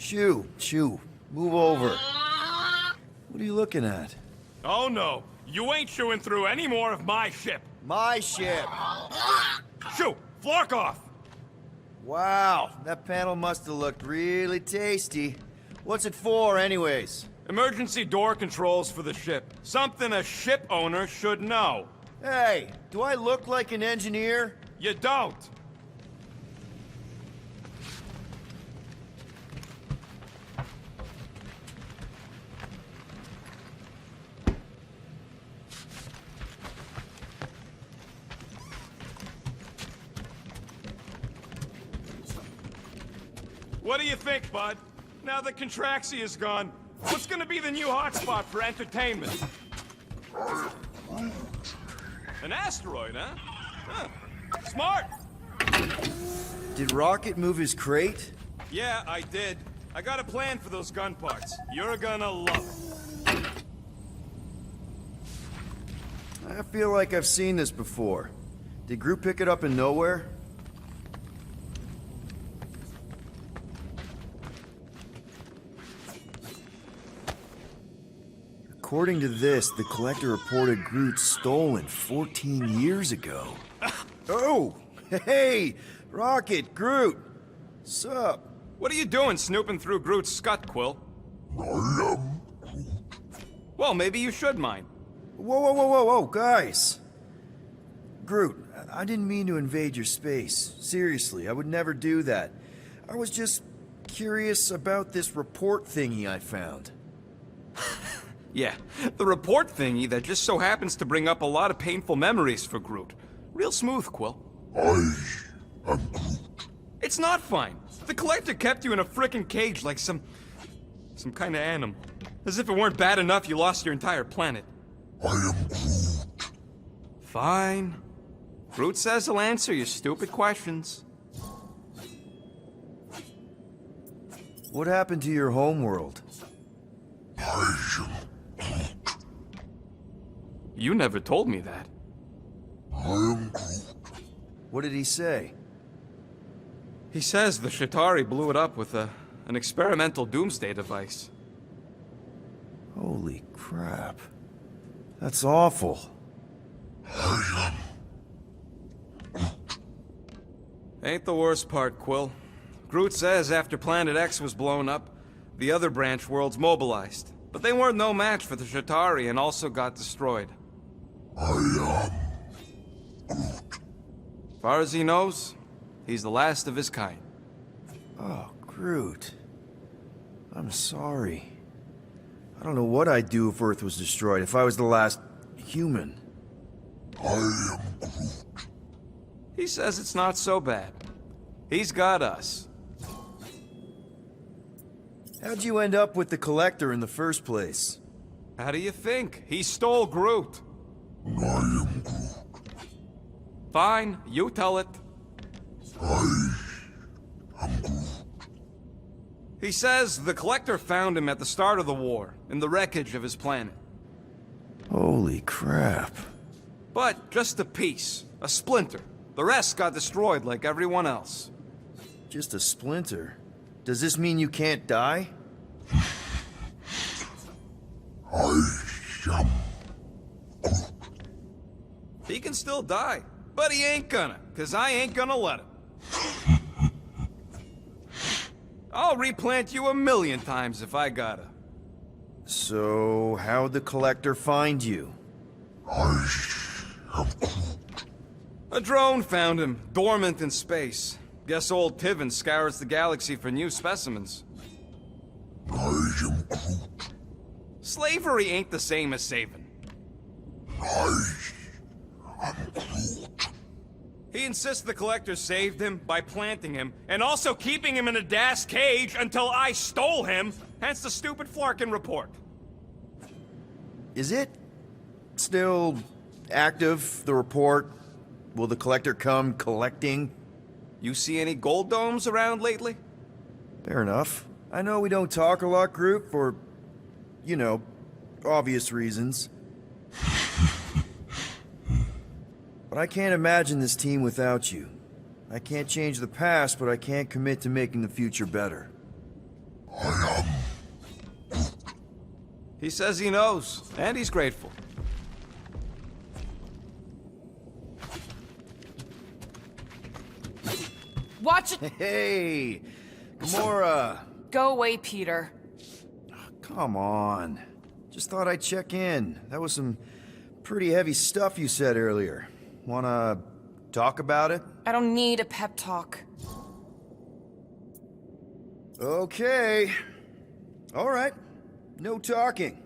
Shoo, move over. What are you looking at? Oh no, you ain't chewing through any more of my ship. My ship. Shoo, flark off. Wow, that panel must have looked really tasty. What's it for, anyways? Emergency door controls for the ship. Something a ship owner should know. Hey, do I look like an engineer? You don't. What do you think, bud? Now that Contraxi is gone, what's gonna be the new hotspot for entertainment? An asteroid, huh? Smart! Did Rocket move his crate? Yeah, I did. I got a plan for those gun parts. You're gonna love it. I feel like I've seen this before. Did Groot pick it up in nowhere? According to this, the collector reported Groot stolen 14 years ago. Oh! Hey! Rocket, Groot! Sup? What are you doing snooping through Groot's scut, Quill? I am Groot. Well, maybe you should mind. Whoa, guys! Groot, I didn't mean to invade your space. Seriously, I would never do that. I was just curious about this report thingy I found. Yeah, the report thingy that just so happens to bring up a lot of painful memories for Groot. Real smooth, Quill. I am Groot. It's not fine. The collector kept you in a frickin' cage like some kind of animal. As if it weren't bad enough you lost your entire planet. I am Groot. Fine. Groot says he'll answer your stupid questions. What happened to your homeworld? I am Groot. You never told me that. I am Groot. What did he say? He says the Shatari blew it up with an experimental doomsday device. Holy crap. That's awful. I am Ain't the worst part, Quill. Groot says after Planet X was blown up, the other branch worlds mobilized. But they weren't no match for the Shatari and also got destroyed. I am Groot. As far as he knows, he's the last of his kind. Oh, Groot. I'm sorry. I don't know what I'd do if Earth was destroyed, if I was the last human. I am Groot. He says it's not so bad. He's got us. How'd you end up with the Collector in the first place? How do you think? He stole Groot. I am Groot. Fine, you tell it. I am Groot. He says the Collector found him at the start of the war, in the wreckage of his planet. Holy crap. But just a piece, a splinter. The rest got destroyed like everyone else. Just a splinter. Does this mean you can't die? I am Groot. He can still die, but he ain't gonna, 'cause I ain't gonna let him. I'll replant you 1,000,000 times if I gotta. So, how'd the Collector find you? I am Groot. A drone found him, dormant in space. Guess old Tiven scours the galaxy for new specimens. I am Groot. Slavery ain't the same as saving. I am Groot. He insists the Collector saved him by planting him, and also keeping him in a das cage until I stole him, hence the stupid Flarkin report. Is it still active, the report? Will the Collector come collecting? You see any gold domes around lately? Fair enough. I know we don't talk a lot, Groot, for, you know, obvious reasons. But I can't imagine this team without you. I can't change the past, but I can't commit to making the future better. I am He says he knows, and he's grateful. Watch it! Hey, Gamora. Go away, Peter. Come on. Just thought I'd check in. That was some pretty heavy stuff you said earlier. Wanna talk about it? I don't need a pep talk. Okay. All right. No talking.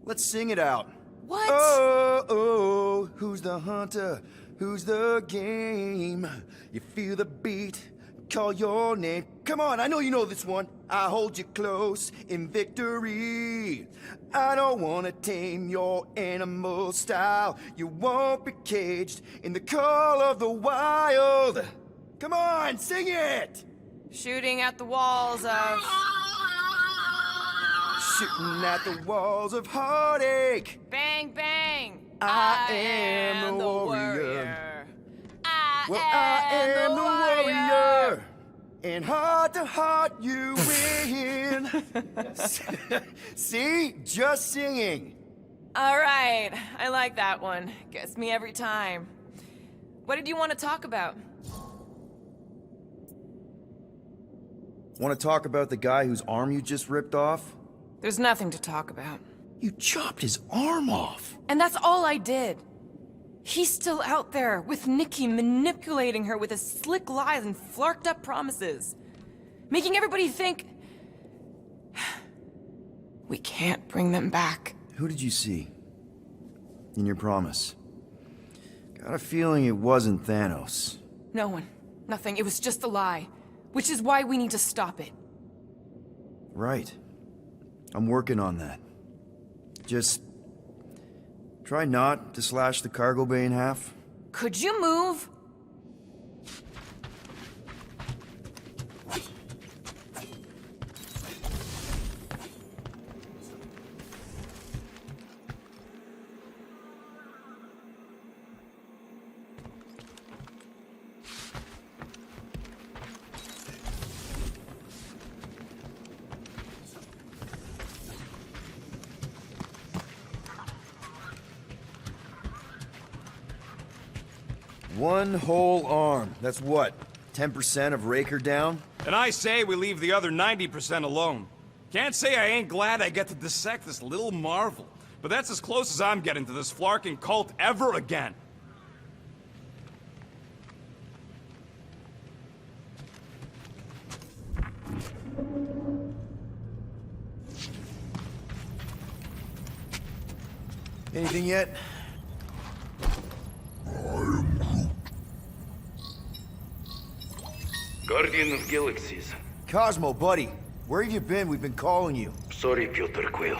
Let's sing it out. What? Oh, oh, who's the hunter? Who's the game? You feel the beat, call your name. Come on, I know you know this one. I hold you close in victory. I don't wanna tame your animal style. You won't be caged in the call of the wild. Come on, sing it! Shooting at the walls of... Shooting at the walls of heartache. Bang, bang! I am the warrior. I am the warrior. And heart to heart you win. See? Just singing. All right, I like that one. Gets me every time. What did you want to talk about? Want to talk about the guy whose arm you just ripped off? There's nothing to talk about. You chopped his arm off. And that's all I did. He's still out there with Nikki manipulating her with his slick lies and flarked up promises. Making everybody think... we can't bring them back. Who did you see? In your promise? Got a feeling it wasn't Thanos. No one. Nothing. It was just a lie. Which is why we need to stop it. Right. I'm working on that. Just... try not to slash the cargo bay in half. Could you move? One whole arm. That's what? 10% of Raker down? And I say we leave the other 90% alone. Can't say I ain't glad I get to dissect this little marvel, but that's as close as I'm getting to this flarking cult ever again. Anything yet? Guardian of Galaxies. Cosmo, buddy. Where have you been? We've been calling you. Sorry, Piotr Quill.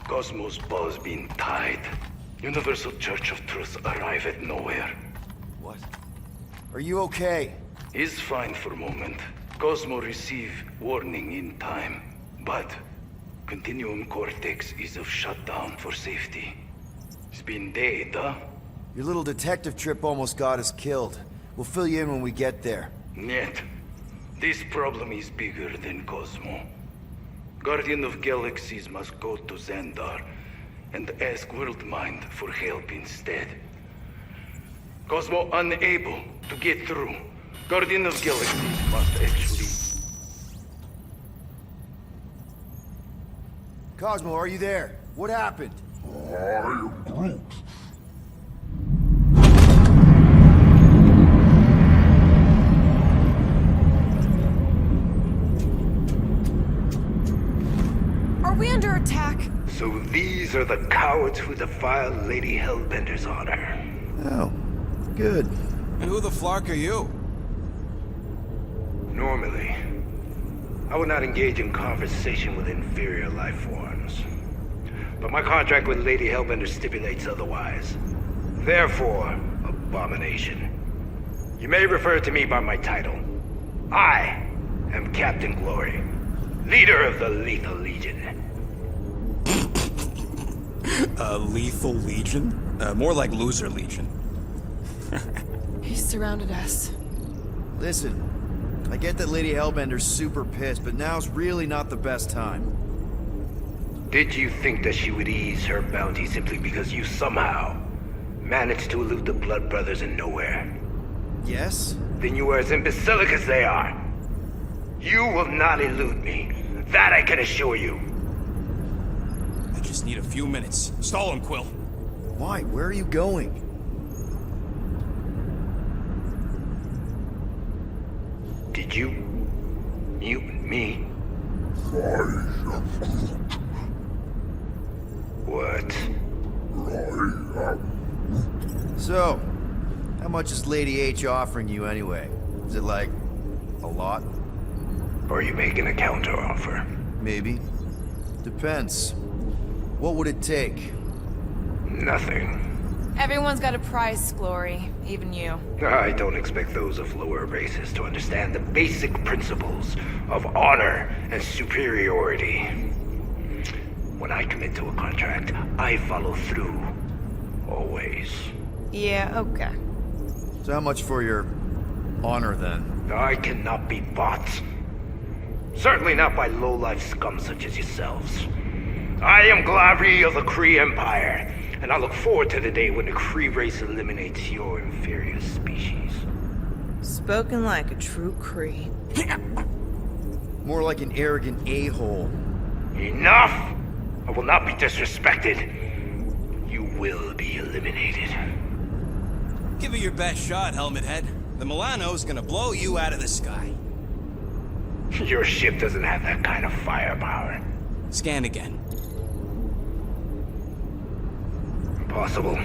Cosmos ball's been tied. Universal Church of Truth arrive at nowhere. What? Are you okay? He's fine for a moment. Cosmo receive warning in time. But Continuum Cortex is of shutdown for safety. It's been dead, huh? Your little detective trip almost got us killed. We'll fill you in when we get there. Yet, this problem is bigger than Cosmo. Guardian of Galaxies must go to Xandar and ask Worldmind for help instead. Cosmo unable to get through. Guardian of Galaxies must actually... Cosmo, are you there? What happened? I am Groot. Are we under attack? So these are the cowards who defile Lady Hellbender's honor. Oh, good. And who the flark are you? Normally, I would not engage in conversation with inferior life forms. But my contract with Lady Hellbender stipulates otherwise. Therefore, abomination. You may refer to me by my title. I am Captain Glory, leader of the Lethal Legion. Lethal Legion? More like Loser Legion. He surrounded us. Listen, I get that Lady Hellbender's super pissed, but now's really not the best time. Did you think that she would ease her bounty simply because you somehow managed to elude the Blood Brothers in nowhere? Yes? Then you are as imbecilic as they are. You will not elude me. That I can assure you. I just need a few minutes. Stall him, Quill. Why? Where are you going? Did you mute me? What? So, how much is Lady H offering you anyway? Is it like a lot? Or are you making a counteroffer? Maybe. Depends. What would it take? Nothing. Everyone's got a price, Glory. Even you. I don't expect those of lower races to understand the basic principles of honor and superiority. When I commit to a contract, I follow through. Always. Yeah, okay. So how much for your honor then? I cannot be bought. Certainly not by low-life scum such as yourselves. I am Glavri of the Kree Empire, and I look forward to the day when the Kree race eliminates your inferior species. Spoken like a true Kree. More like an arrogant a-hole. Enough! I will not be disrespected. You will be eliminated. Give it your best shot, Helmet Head. The Milano's gonna blow you out of the sky. Your ship doesn't have that kind of firepower. Scan again. Impossible.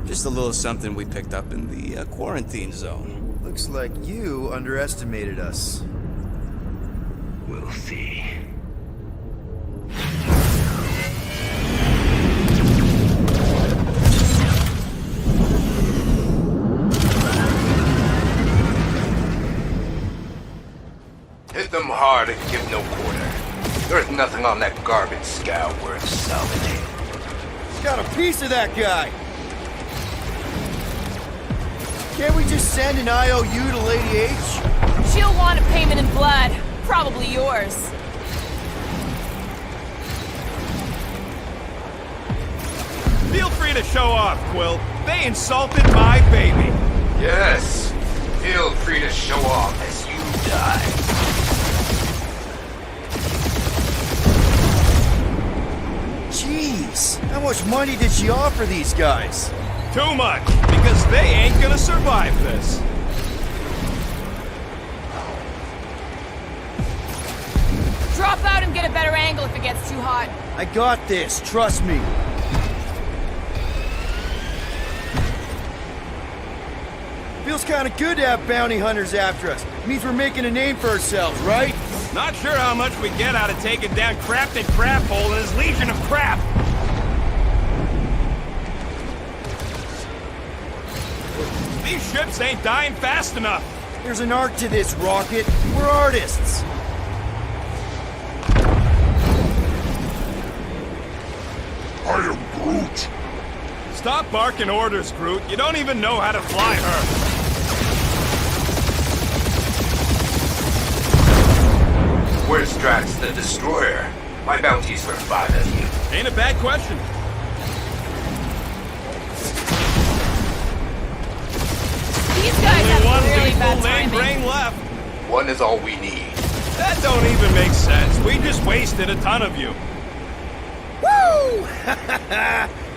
Just a little something we picked up in the quarantine zone. Looks like you underestimated us. We'll see. Hit them hard and give no quarter. There's nothing on that garbage scow worth salvaging. Got a piece of that guy! Can't we just send an IOU to Lady H? She'll want a payment in blood. Probably yours. Feel free to show off, Quill. They insulted my baby. Yes. Feel free to show off as you die. Jeez, how much money did she offer these guys? Too much, because they ain't gonna survive this. Drop out and get a better angle if it gets too hot. I got this, trust me. Feels kind of good to have bounty hunters after us. Means we're making a name for ourselves, right? Not sure how much we get out of taking down Crafted Craphole and his legion of crap. These ships ain't dying fast enough. There's an art to this, Rocket. We're artists. I am Groot. Stop barking orders, Groot. You don't even know how to fly her. Where's Drax the Destroyer? My bounty's for 5 of you. Ain't a bad question. These guys Only have one really lethal bad lane timing. brain left. One is all we need. That don't even make sense. We just wasted a ton of you. Woo!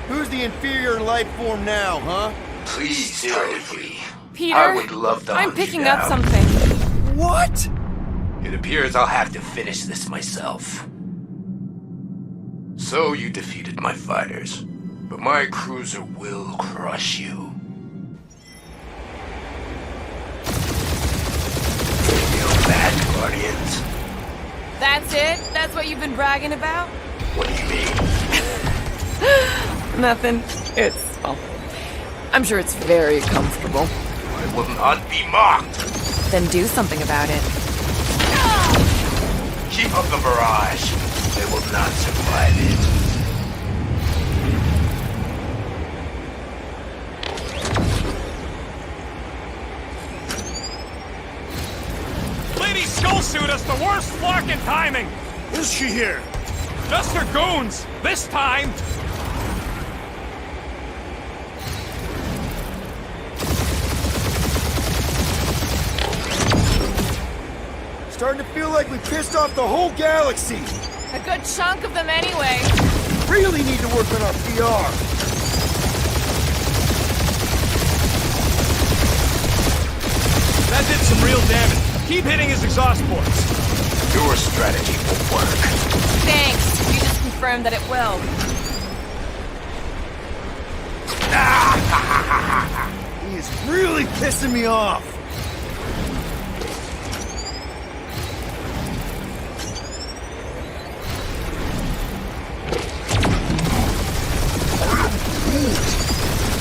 Who's the inferior life form now, huh? Please try to flee. Peter, I would love to I'm hunt you picking up down. something. What? It appears I'll have to finish this myself. So you defeated my fighters, but my cruiser will crush you. Feel bad, Guardians? That's it? That's what you've been bragging about? What do you mean? Nothing. It's, well, I'm sure it's very comfortable. I will not be mocked. Then do something about it. Keep up the barrage. They will not survive it. Lady suit us the worst flarkin' timing! Is she here? Just her goons! This time! Starting to feel like we pissed off the whole galaxy. A good chunk of them anyway. Really need to work on our PR. That did some real damage. Keep hitting his exhaust ports. Your strategy will work. Thanks. You just confirmed that it will. He is really pissing me off.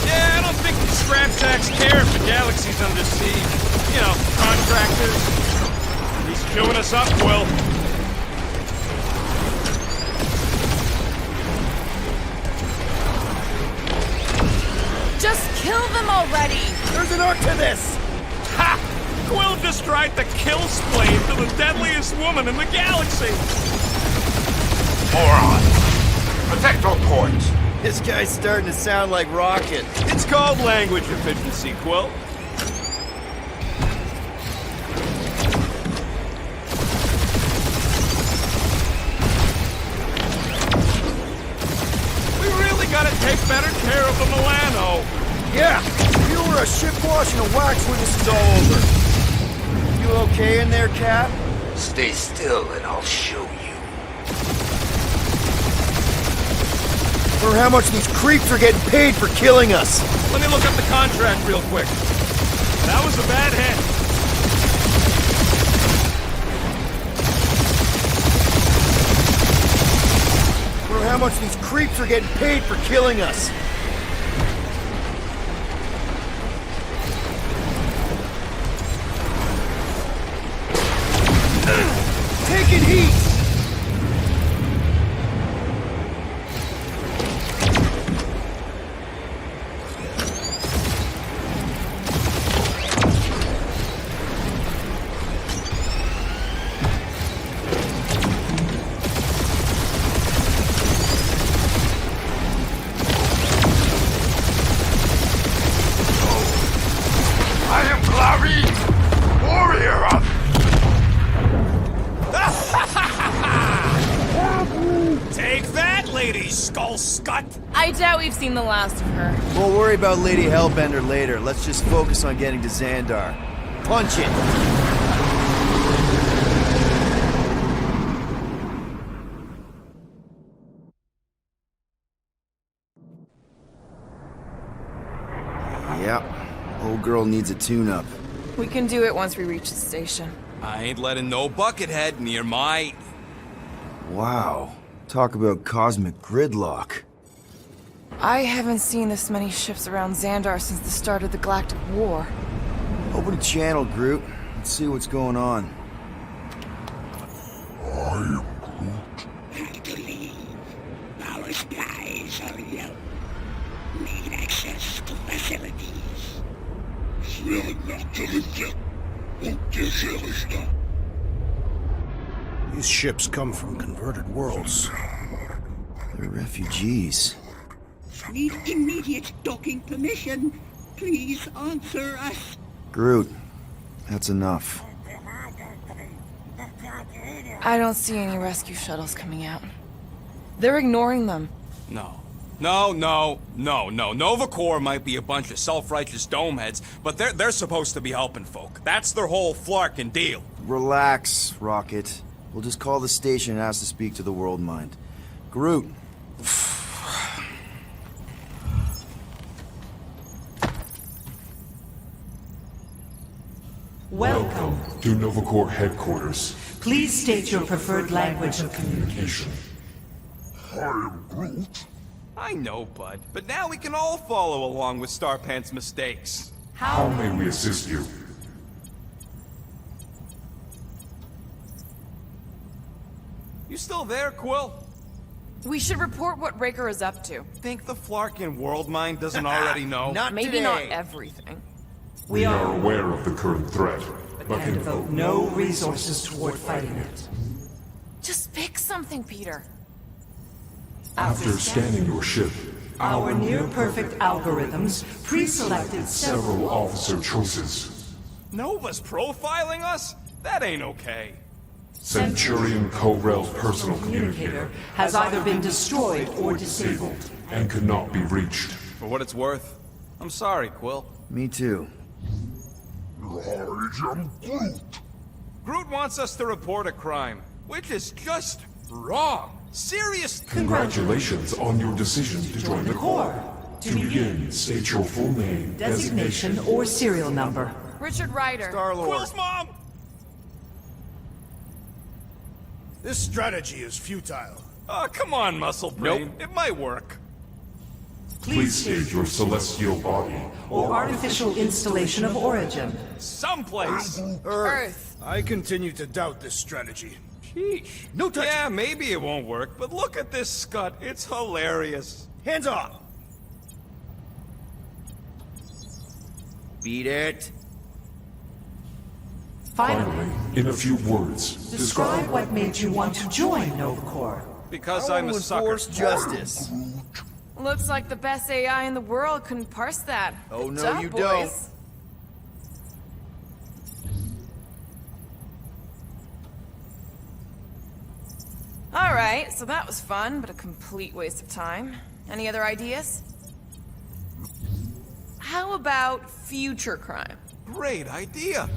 Yeah, I don't think the scrap sacks care if the galaxy's under siege. You know, contractors. He's chewing us up, Quill. Just kill them already! There's an arc to this. Ha! Quill just tried to kill splane to the deadliest woman in the galaxy. Moron! Protect our ports! This guy's starting to sound like Rocket. It's called language efficiency, Quill. We really gotta take better care of the Milano. Yeah, if you were a ship wash and a wax witness is all over. You okay in there, Cap? Stay still and I'll show you. Or how much these creeps are getting paid for killing us. Let me look up the contract real quick. That was a bad hit. Or how much these creeps are getting paid for killing us. Taking heat! I am Clary, warrior of... Take that, Lady Skull Scut! I doubt we've seen the last of her. We'll worry about Lady Hellbender later. Let's just focus on getting to Xandar. Punch it! Yep. Old girl needs a tune-up. We can do it once we reach the station. I ain't letting no buckethead near my... Wow. Talk about cosmic gridlock. I haven't seen this many ships around Xandar since the start of the Galactic War. Open a channel, Groot. Let's see what's going on. I am Have to leave. Our skies are yellow. Need access to facilities. These ships come from converted worlds. They're refugees. Need immediate docking permission. Please answer us. Groot, that's enough. I don't see any rescue shuttles coming out. They're ignoring them. No. Nova Corps might be a bunch of self-righteous domeheads, but they're supposed to be helping folk. That's their whole flarkin' deal. Relax, Rocket. We'll just call the station and ask to speak to the World Mind. Groot. Welcome. To Nova Corps headquarters. Please state your preferred language of communication. I am Groot. I know, bud, but now we can all follow along with Starpant's mistakes. How may we assist you? You still there, Quill? We should report what Raker is up to. Think the Flarkin World Mind doesn't already know? Not Maybe today. not everything. We are aware of the current threat, but and devote no resources toward fighting it. Just pick something, Peter. After scanning your ship, Our near-perfect algorithms pre-selected several officer choices. Nova's profiling us? That ain't okay. Centurion Co-Rel's personal communicator has either been destroyed or disabled. and could not be reached. For what it's worth, I'm sorry, Quill. Me too. Groot wants us to report a crime, which is just wrong. Serious. Congratulations on your decision to join the Corps. To begin, state your full name, Designation or serial number. Richard Ryder. Star-Lord. Quill's mom! This strategy is futile. Oh, come on, Muscle Brain. It might work. please state your celestial body. Or artificial installation of origin. Someplace. Earth. I continue to doubt this strategy. Sheesh. No touch. Yeah, maybe it won't work, but look at this scut. It's hilarious. Hands off! Beat it. Finally, In a few words, describe what made you want to join Nova Corps. Because I I'm a want to sucker. enforce justice. Looks like the best AI in the world couldn't parse that. Oh, Good no, job, you boys. don't. Alright, so that was fun, but a complete waste of time. Any other ideas? How about future crime? Great idea.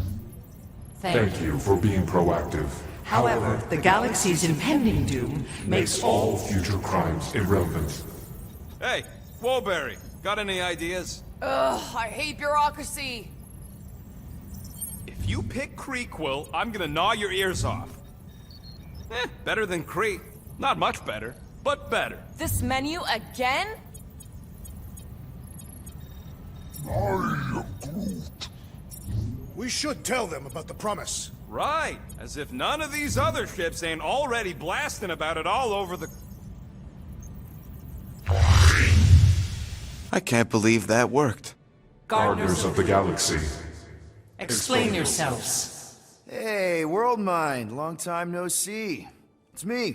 thank you for being proactive. However, the galaxy's impending doom makes All future crimes irrelevant. Hey, Woolberry, got any ideas? Ugh, I hate bureaucracy. If you pick Kree, Quill, I'm gonna gnaw your ears off. Better than Kree. Not much better, but better. This menu again? We should tell them about the promise. Right, as if none of these other ships ain't already blasting about it all over the... I can't believe that worked. Gardeners of the Galaxy. Explain yourselves. Hey, World Mind. Long time no see. It's me.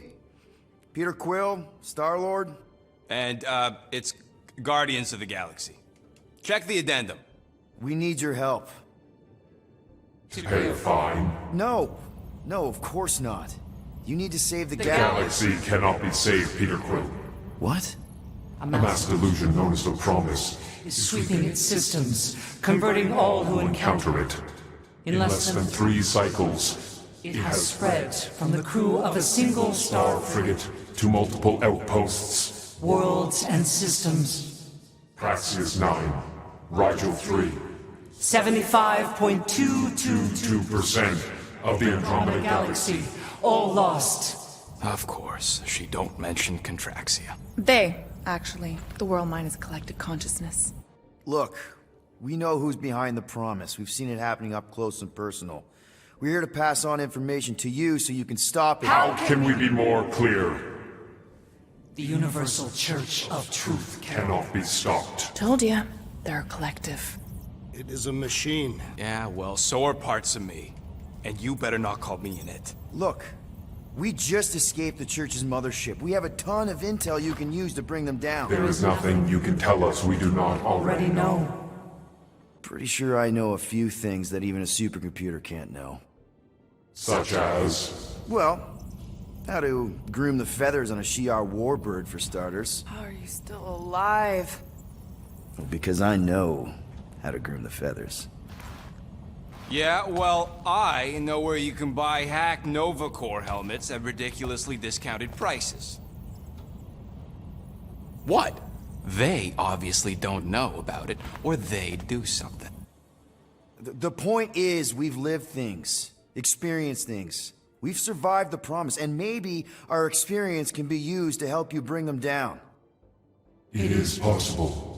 Peter Quill, Star-Lord. And, it's Guardians of the Galaxy. Check the addendum. We need your help. Pay a fine. No. No, of course not. You need to save the galaxy. Galaxy cannot be saved, Peter Quill. What? A mass delusion known as the Promise Is sweeping its systems, converting all who encounter counter it. In less than 3 cycles, it has spread from the crew of a single Star star, frigate to multiple outposts. worlds and systems. Praxius 9, Rigel 3, 75.222 2% of the Andromeda Galaxy. all lost. Of course, she don't mention Contraxia. They, actually. The world mind is a collective consciousness. Look, we know who's behind the promise. We've seen it happening up close and personal. We're here to pass on information to you so you can stop it. How can we be more clear? The Universal Church of Truth Cannot be stopped. Told ya. They're a collective. It is a machine. Yeah, well, so are parts of me. And you better not call me in it. Look, we just escaped the church's mothership. We have a ton of intel you can use to bring them down. There is nothing you can tell us we do not already already know. know. Pretty sure I know a few things that even a supercomputer can't know. Such as... Well, how to groom the feathers on a Shi'ar warbird, for starters. How are you still alive? Well, because I know how to groom the feathers. Yeah, well, I know where you can buy hack Nova Corps helmets at ridiculously discounted prices. What? They obviously don't know about it, or they'd do something. The point is, we've lived things, experienced things. We've survived the promise, and maybe our experience can be used to help you bring them down. It is possible.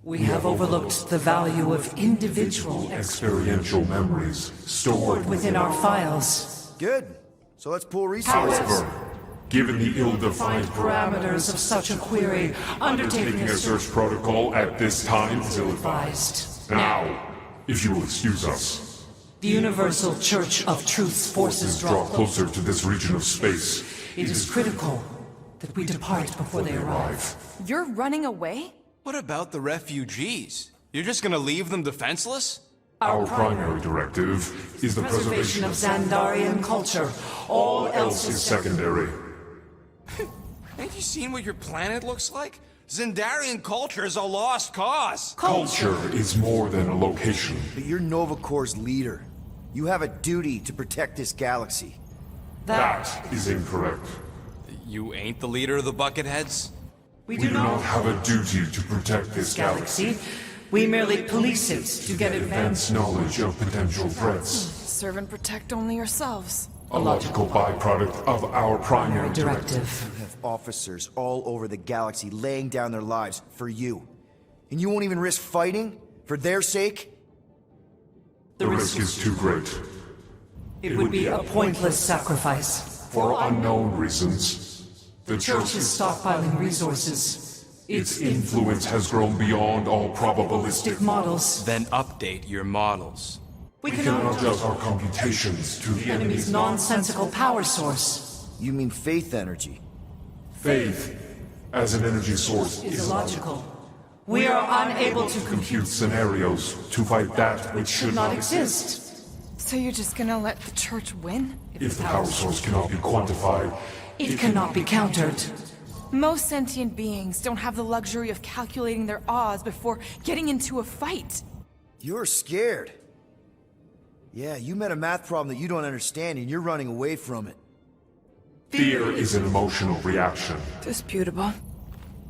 We have overlooked the value of individual Experiential memories stored within our files. Good. So let's pool resources. However, given the ill-defined Parameters of such a query, undertaking taking a a search protocol at this time is ill-advised. advised. Now, if you will excuse us. The Universal Church of Truth's forces Draw closer to this region of space. It is critical that we depart before they arrive. You're running away? What about the refugees? You're just gonna leave them defenseless? Our primary directive is the preservation of Xandarian culture. All else is secondary. Ain't you seen what your planet looks like? Xandarian culture is a lost cause. Culture is more than a location. But you're Nova Corps' leader. You have a duty to protect this galaxy. That is incorrect. You ain't the leader of the Bucketheads? We do not have a duty to protect this galaxy. We merely police it to get Advanced knowledge of potential threats. Serve and protect only yourselves. A logical byproduct of our primary directive. You have officers all over the galaxy laying down their lives for you. And you won't even risk fighting? For their sake? The risk is too great. It would be a pointless sacrifice. For unknown reasons, the Church is stockpiling resources. Its influence has grown beyond all probabilistic models. Then update your models. We We cannot adjust our computations to the enemy's nonsensical power source. You mean faith energy? Faith as an energy source Is is illogical. We are unable to compute scenarios to fight that which should not not exist. So you're just gonna let the church win? If the power source cannot be quantified, It cannot be countered. Most sentient beings don't have the luxury of calculating their odds before getting into a fight. You're scared. Yeah, you met a math problem that you don't understand and you're running away from it. fear is an emotional reaction. Disputable.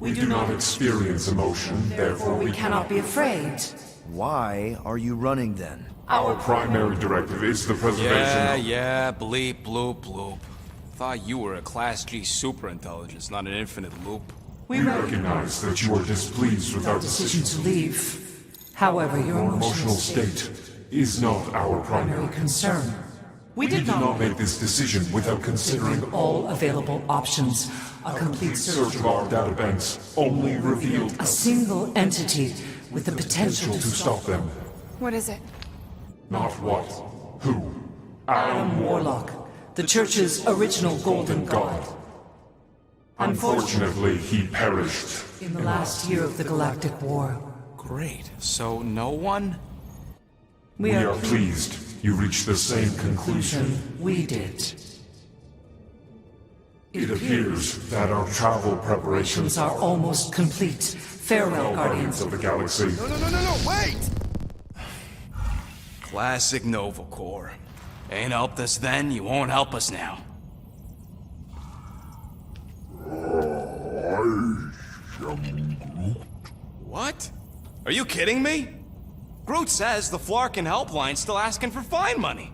We do not experience emotion, therefore We cannot be afraid. Why are you running then? Our primary directive is the preservation Yeah, bleep, bloop, bloop. Thought you were a Class G superintelligence, not an infinite loop. We recognize that you are displeased with our Decision decision. to leave. However, your Your emotional emotional state state is not our primary primary. concern. We We did did not not make this decision without considering all available options. A complete search of our data banks only revealed A single entity with the potential to stop them. What is it? Not what, who. Adam Warlock, the Church's original Golden God. Unfortunately, he perished. In the last year of the Galactic War, Great. So no one? We are pleased you reached the same conclusion. we did. It appears that our travel preparations Things are almost complete. Farewell, Guardians. of the galaxy. No, wait! Classic Nova Corps. Ain't helped us then, you won't help us now. What? Are you kidding me? Groot says the Flarkin helpline's still asking for fine money.